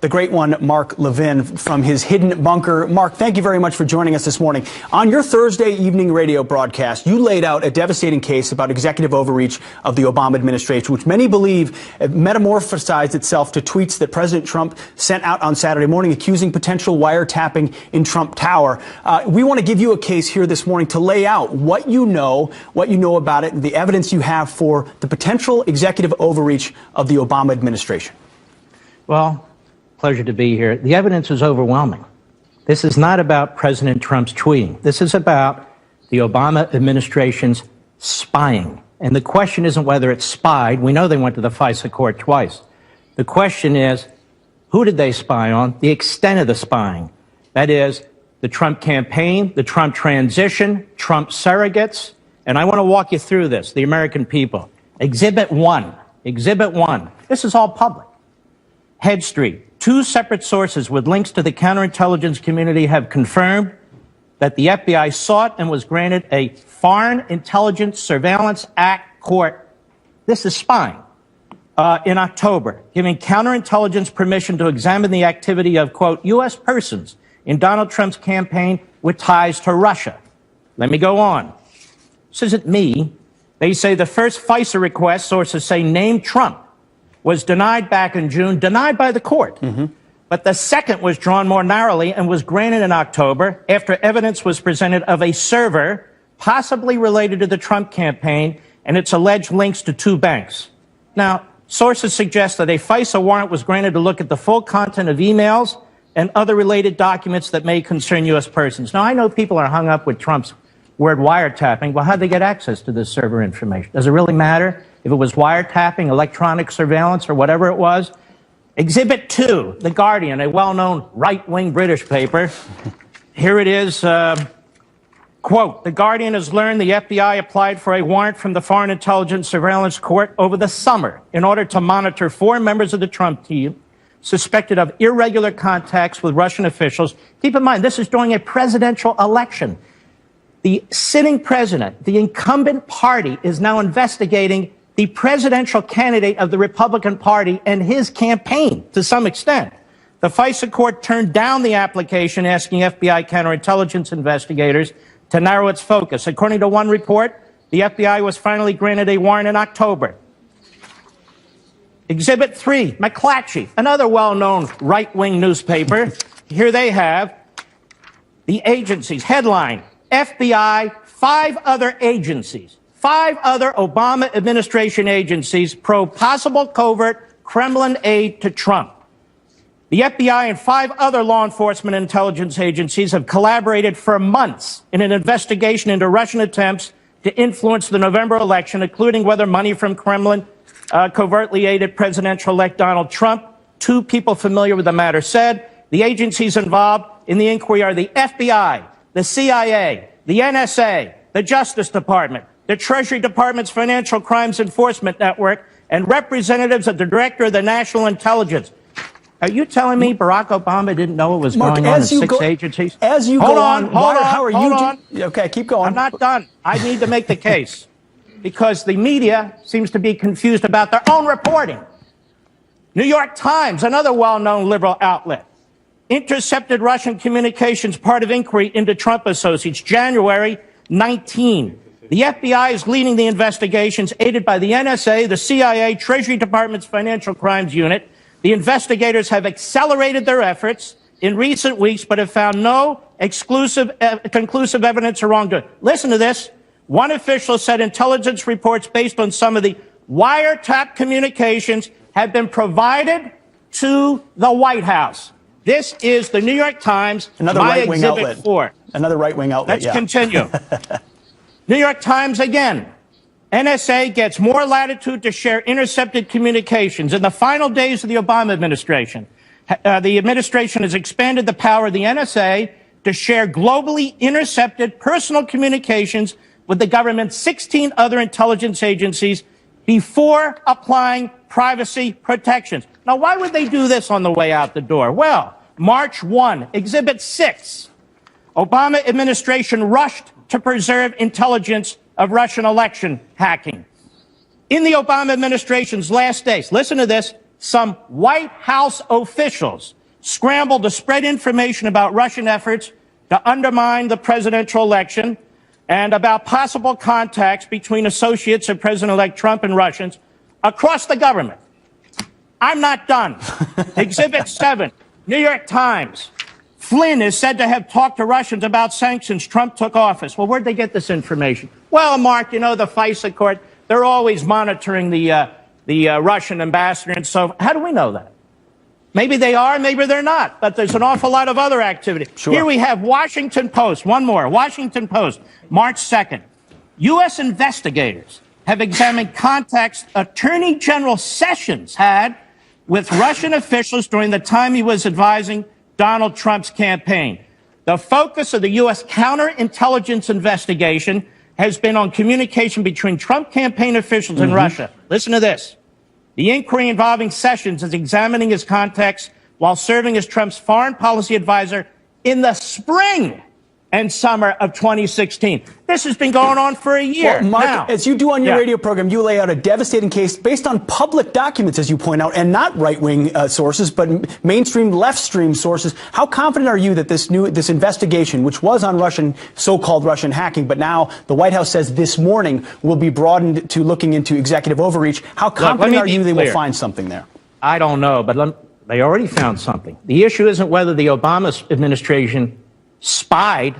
The great one, Mark Levin, from his hidden bunker. Mark, thank you very much for joining us this morning. On your Thursday evening radio broadcast, you laid out a devastating case about executive overreach of the Obama administration, which many believe metamorphosized itself to tweets that President Trump sent out on Saturday morning accusing potential wiretapping in Trump Tower. We want to give you a case here this morning to lay out what you know about it, and the evidence you have for the potential executive overreach of the Obama administration. Well, pleasure to be here. The evidence is overwhelming. This is not about President Trump's tweeting. This is about the Obama administration's spying. And the question isn't whether it's spied. We know they went to the FISA court twice. The question is, who did they spy on? The extent of the spying. That is, the Trump campaign, the Trump transition, Trump surrogates. And I want to walk you through this, the American people. Exhibit 1. Exhibit 1. This is all public. Head Street. Two separate sources with links to the counterintelligence community have confirmed that the FBI sought and was granted a Foreign Intelligence Surveillance Act court. This is spying. In October, giving counterintelligence permission to examine the activity of, quote, U.S. persons in Donald Trump's campaign with ties to Russia. Let me go on. This isn't me. They say the first FISA request, sources say, named Trump, was denied back in June, denied by the court. But the second was drawn more narrowly and was granted in October after evidence was presented of a server possibly related to the Trump campaign and its alleged links to two banks. Now, sources suggest that a FISA warrant was granted to look at the full content of emails and other related documents that may concern U.S. persons. Now, I know people are hung up with Trump's word wiretapping. Well, how'd they get access to this server information? Does it really matter if it was wiretapping, electronic surveillance, or whatever it was? Exhibit 2, The Guardian, a well-known right-wing British paper. Here it is, quote, The Guardian has learned the FBI applied for a warrant from the Foreign Intelligence Surveillance Court over the summer in order to monitor 4 members of the Trump team suspected of irregular contacts with Russian officials. Keep in mind, this is during a presidential election. The sitting president, the incumbent party, is now investigating the presidential candidate of the Republican Party and his campaign to some extent. The FISA court turned down the application asking FBI counterintelligence investigators to narrow its focus. According to one report, the FBI was finally granted a warrant in October. Exhibit 3, McClatchy, another well-known right-wing newspaper. Here they have the agencies. Headline, FBI, 5 other agencies. 5 other Obama administration agencies probe possible covert Kremlin aid to Trump. The FBI and 5 other law enforcement intelligence agencies have collaborated for months in an investigation into Russian attempts to influence the November election, including whether money from Kremlin covertly aided presidential-elect Donald Trump. 2 people familiar with the matter said the agencies involved in the inquiry are the FBI, the CIA, the NSA, the Justice Department, the Treasury Department's Financial Crimes Enforcement Network, and representatives of the Director of the National Intelligence. Are you telling me Barack Obama didn't know what was going on in 6 agencies? As you go on, how are you? Okay, keep going. I'm not done. I need to make the case because the media seems to be confused about their own reporting. New York Times, another well-known liberal outlet, intercepted Russian communications, part of inquiry into Trump associates, January 19. The FBI is leading the investigations, aided by the NSA, the CIA, Treasury Department's Financial Crimes Unit. The investigators have accelerated their efforts in recent weeks, but have found no conclusive evidence of wrongdoing. Listen to this. One official said intelligence reports based on some of the wiretap communications have been provided to the White House. This is the New York Times, another right-wing outlet. 4. Another right-wing outlet. Let's continue. New York Times again. NSA gets more latitude to share intercepted communications. In the final days of the Obama administration, the administration has expanded the power of the NSA to share globally intercepted personal communications with the government's 16 other intelligence agencies before applying privacy protections. Now, why would they do this on the way out the door? Well, March 1, Exhibit 6. Obama administration rushed to preserve intelligence of Russian election hacking. In the Obama administration's last days, listen to this, some White House officials scrambled to spread information about Russian efforts to undermine the presidential election and about possible contacts between associates of President-elect Trump and Russians across the government. I'm not done. Exhibit 7, New York Times. Flynn is said to have talked to Russians about sanctions Trump took office. Well, where'd they get this information? Well, Mark, you know, the FISA court, they're always monitoring the Russian ambassador. And so how do we know that? Maybe they are, maybe they're not. But there's an awful lot of other activity. Sure. Here we have Washington Post. One more. Washington Post, March 2nd. U.S. investigators have examined contacts Attorney General Sessions had with Russian officials during the time he was advising Donald Trump's campaign. The focus of the U.S. counterintelligence investigation has been on communication between Trump campaign officials and Russia. Listen to this. The inquiry involving Sessions is examining his contacts while serving as Trump's foreign policy advisor in the spring and summer of 2016. This has been going on for a year. Well, Mark, now, as you do on your radio program, you lay out a devastating case based on public documents, as you point out, and not right-wing sources, but mainstream left-stream sources. How confident are you that this investigation, which was on so-called Russian hacking, but now the White House says this morning will be broadened to looking into executive overreach? How confident are you they will find something there? I don't know, but they already found something. The issue isn't whether the Obama administration spied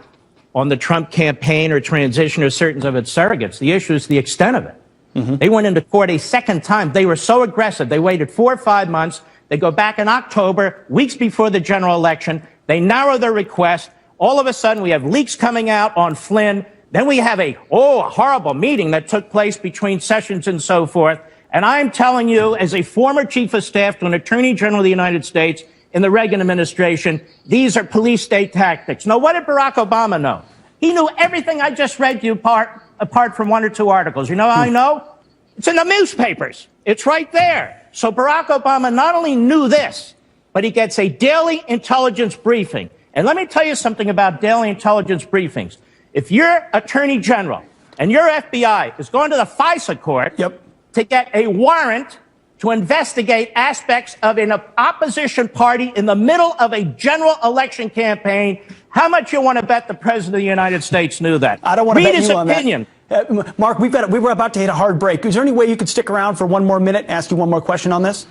on the Trump campaign or transition or certain of its surrogates. The issue is the extent of it. They went into court a second time. They were so aggressive. They waited 4 or 5 months. They go back in October, weeks before the general election. They narrow their request. All of a sudden, we have leaks coming out on Flynn. Then we have a horrible meeting that took place between Sessions and so forth. And I'm telling you, as a former chief of staff to an attorney general of the United States, in the Reagan administration, these are police state tactics. Now, what did Barack Obama know? He knew everything I just read to you apart from 1 or 2 articles. You know how I know? It's in the newspapers. It's right there. So Barack Obama not only knew this, but he gets a daily intelligence briefing. And let me tell you something about daily intelligence briefings. If your attorney general and your FBI is going to the FISA court to get a warrant to investigate aspects of an opposition party in the middle of a general election campaign, how much you want to bet the President of the United States knew that? I don't want to bet you on that. Read his opinion. Mark, we were about to hit a hard break. Is there any way you could stick around for one more minute, ask you one more question on this?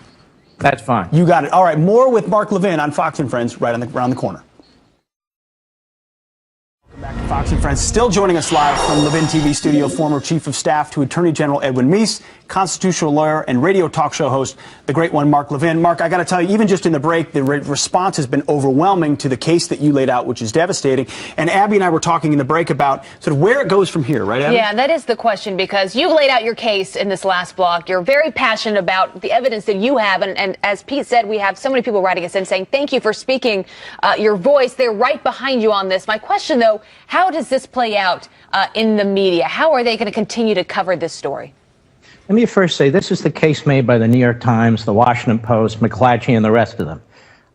That's fine. You got it. All right, more with Mark Levin on Fox and Friends right around the corner. Back to Fox and Friends. Still joining us live from Levin TV studio, former Chief of Staff to Attorney General Edwin Meese, constitutional lawyer and radio talk show host, the great one, Mark Levin. Mark, I got to tell you, even just in the break, the response has been overwhelming to the case that you laid out, which is devastating. And Abby and I were talking in the break about sort of where it goes from here, right, Abby? Yeah, that is the question, because you laid out your case in this last block. You're very passionate about the evidence that you have. And as Pete said, we have so many people writing us in saying, thank you for speaking your voice. They're right behind you on this. My question, though, how does this play out in the media? How are they going to continue to cover this story? Let me first say this is the case made by the New York Times, the Washington Post, McClatchy, and the rest of them.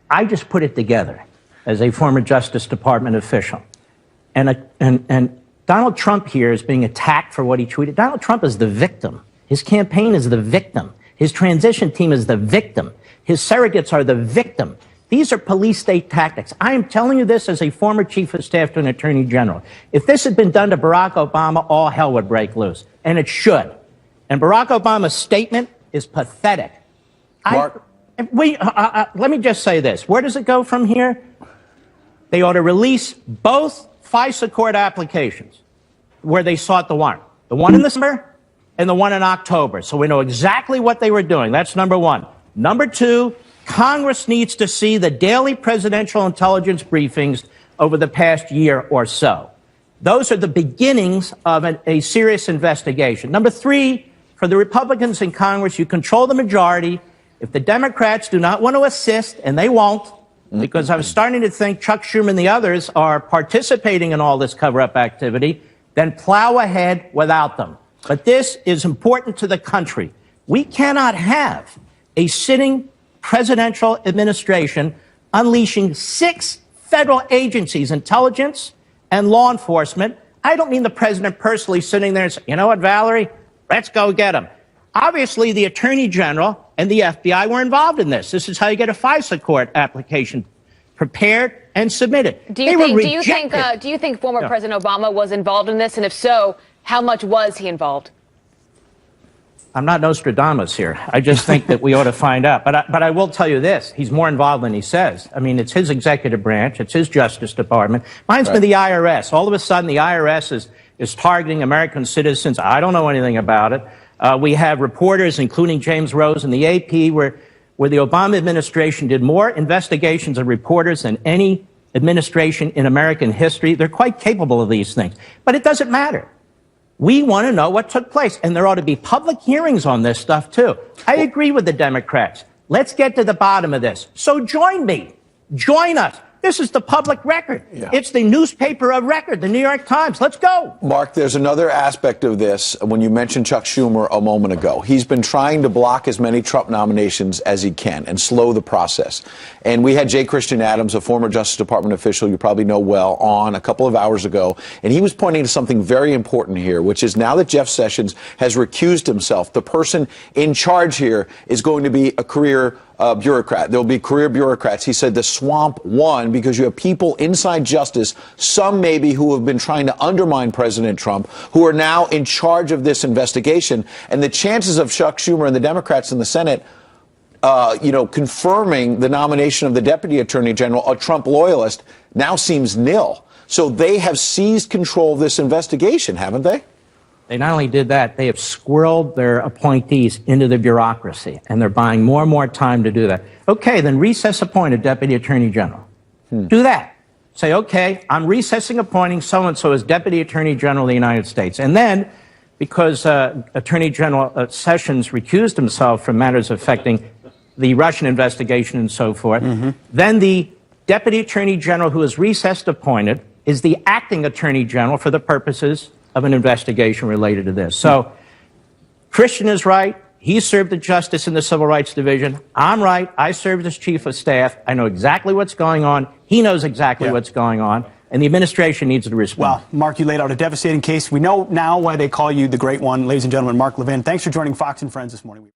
I just put it together as a former Justice Department official. And Donald Trump here is being attacked for what he tweeted. Donald Trump is the victim. His campaign is the victim. His transition team is the victim. His surrogates are the victim. These are police state tactics. I am telling you this as a former chief of staff to an attorney general. If this had been done to Barack Obama, all hell would break loose. And it should. And Barack Obama's statement is pathetic. Mark. Let me just say this. Where does it go from here? They ought to release both FISA court applications where they sought the warrant. The one in the summer and the one in October. So we know exactly what they were doing. That's number one. Number two, Congress needs to see the daily presidential intelligence briefings over the past year or so. Those are the beginnings of a serious investigation. Number three, for the Republicans in Congress, you control the majority. If the Democrats do not want to assist, and they won't, because I'm starting to think Chuck Schumer and the others are participating in all this cover-up activity, then plow ahead without them. But this is important to the country. We cannot have a sitting presidential administration unleashing 6 federal agencies, intelligence and law enforcement. I don't mean the president personally sitting there and saying, you know what, Valerie, let's go get him. Obviously, the Attorney General and the FBI were involved in this. This is how you get a FISA court application prepared and submitted. Do you think former President Obama was involved in this? And if so, how much was he involved? I'm not Nostradamus here. I just think that we ought to find out. But I will tell you this. He's more involved than he says. I mean, it's his executive branch. It's his Justice Department. Mine's been the IRS. All of a sudden, the IRS is targeting American citizens. I don't know anything about it. We have reporters, including James Rose in the AP, where the Obama administration did more investigations of reporters than any administration in American history. They're quite capable of these things. But it doesn't matter. We want to know what took place, and there ought to be public hearings on this stuff, too. I agree with the Democrats. Let's get to the bottom of this. So join me. Join us. This is the public record. Yeah. It's the newspaper of record, the New York Times. Let's go. Mark, there's another aspect of this. When you mentioned Chuck Schumer a moment ago, he's been trying to block as many Trump nominations as he can and slow the process. And we had J. Christian Adams, a former Justice Department official you probably know well, on a couple of hours ago. And he was pointing to something very important here, which is now that Jeff Sessions has recused himself, the person in charge here is going to be a career bureaucrat. There'll be career bureaucrats. He said the swamp won because you have people inside justice, some maybe who have been trying to undermine President Trump, who are now in charge of this investigation. And the chances of Chuck Schumer and the Democrats in the Senate confirming the nomination of the Deputy Attorney General, a Trump loyalist, now seems nil. So they have seized control of this investigation, haven't they? They not only did that, they have squirreled their appointees into the bureaucracy, and they're buying more and more time to do that. Okay, then recess appoint a Deputy Attorney General. Do that. Say, okay, I'm recessing appointing so-and-so as Deputy Attorney General of the United States. And then, because Attorney General Sessions recused himself from matters affecting the Russian investigation and so forth, then the Deputy Attorney General who is recessed appointed is the acting Attorney General for the purposes of an investigation related to this. So Christian is right. He served the justice in the Civil Rights Division. I'm right. I served as chief of staff. I know exactly what's going on. He knows exactly what's going on. And the administration needs to respond. Well, Mark, you laid out a devastating case. We know now why they call you the Great One. Ladies and gentlemen, Mark Levin, thanks for joining Fox and Friends this morning.